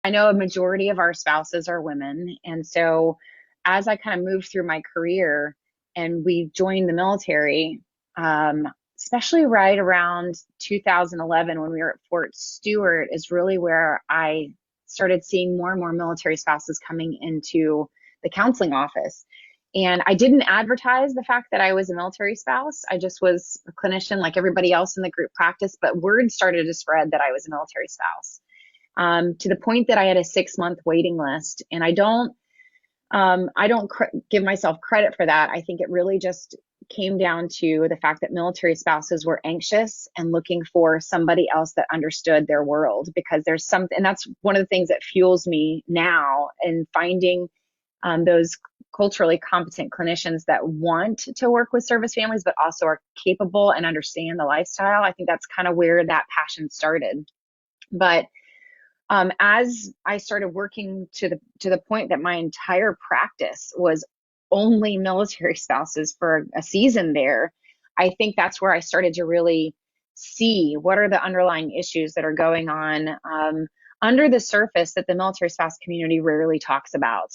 I know a majority of our spouses are women. And so as I kind of moved through my career and we joined the military, um, especially right around 2011 when we were at Fort Stewart, is really where I started seeing more and more military spouses coming into the counseling office. And I didn't advertise the fact that I was a military spouse. I just was a clinician like everybody else in the group practice, but word started to spread that I was a military spouse, to the point that I had a 6 month waiting list. And I don't give myself credit for that. I think it really just came down to the fact that military spouses were anxious and looking for somebody else that understood their world, because there's something, and that's one of the things that fuels me now in finding those culturally competent clinicians that want to work with service families, but also are capable and understand the lifestyle. I think that's kind of where that passion started. But as I started working to the point that my entire practice was only military spouses for a season there, I think that's where I started to really see what are the underlying issues that are going on under the surface that the military spouse community rarely talks about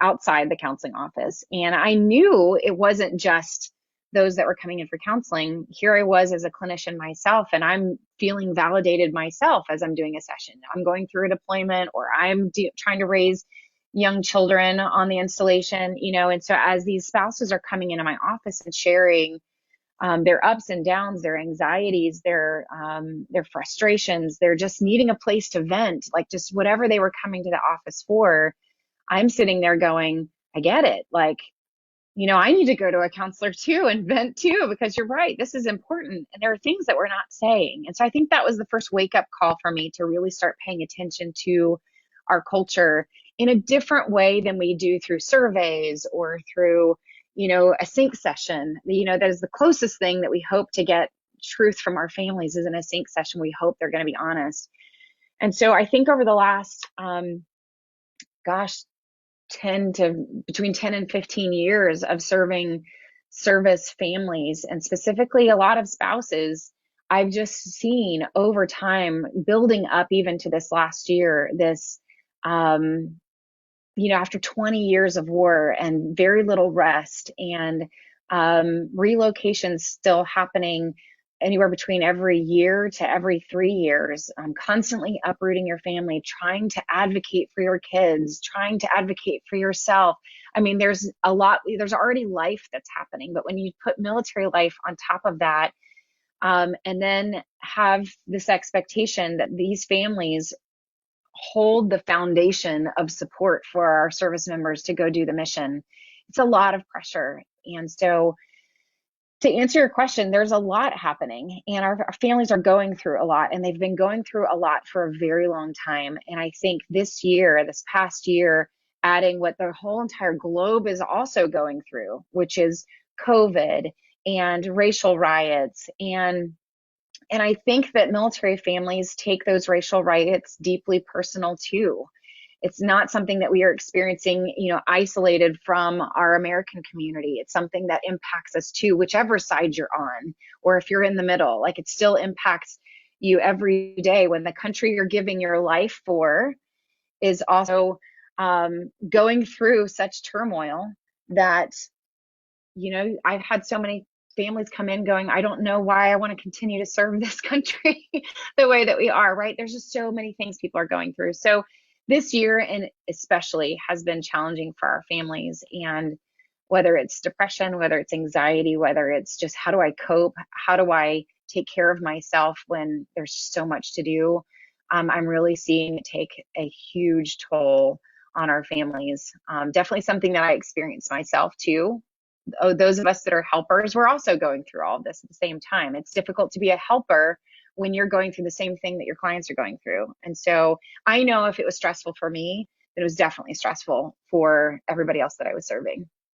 outside the counseling office. And I knew it wasn't just those that were coming in for counseling. Here I was as a clinician myself, and I'm feeling validated myself as I'm doing a session. I'm going through a deployment, or I'm trying to raise young children on the installation, and so as these spouses are coming into my office and sharing their ups and downs, their anxieties, their frustrations, they're just needing a place to vent, like just whatever they were coming to the office for, I'm sitting there going, I get it. Like, I need to go to a counselor too and vent too, because you're right. This is important. And there are things that we're not saying. And so I think that was the first wake up call for me to really start paying attention to our culture in a different way than we do through surveys or through, a sync session. That is the closest thing that we hope to get truth from our families, is in a sync session. We hope they're going to be honest. And so I think over the last, gosh, between 10 and 15 years of serving service families, and specifically a lot of spouses, I've just seen over time, building up even to this last year, this, after 20 years of war and very little rest, and relocations still happening anywhere between every year to every 3 years, constantly uprooting your family, trying to advocate for your kids, trying to advocate for yourself. I mean, there's already life that's happening, but when you put military life on top of that, and then have this expectation that these families hold the foundation of support for our service members to go do the mission, it's a lot of pressure. And so, to answer your question, there's a lot happening, and our families are going through a lot, and they've been going through a lot for a very long time. And I think this past year, adding what the whole entire globe is also going through, which is COVID and racial riots. And I think that military families take those racial riots deeply personal too. It's not something that we are experiencing, isolated from our American community. It's something that impacts us too, whichever side you're on, or if you're in the middle. Like, it still impacts you every day when the country you're giving your life for is also going through such turmoil that, I've had so many families come in going, I don't know why I want to continue to serve this country the way that we are, right? There's just so many things people are going through. So this year, and especially, has been challenging for our families. And whether it's depression, whether it's anxiety, whether it's just how do I cope, how do I take care of myself when there's just so much to do, I'm really seeing it take a huge toll on our families. Definitely something that I experienced myself too. Those of us that are helpers, we're also going through all of this at the same time. It's difficult to be a helper when you're going through the same thing that your clients are going through. And so I know if it was stressful for me, it was definitely stressful for everybody else that I was serving.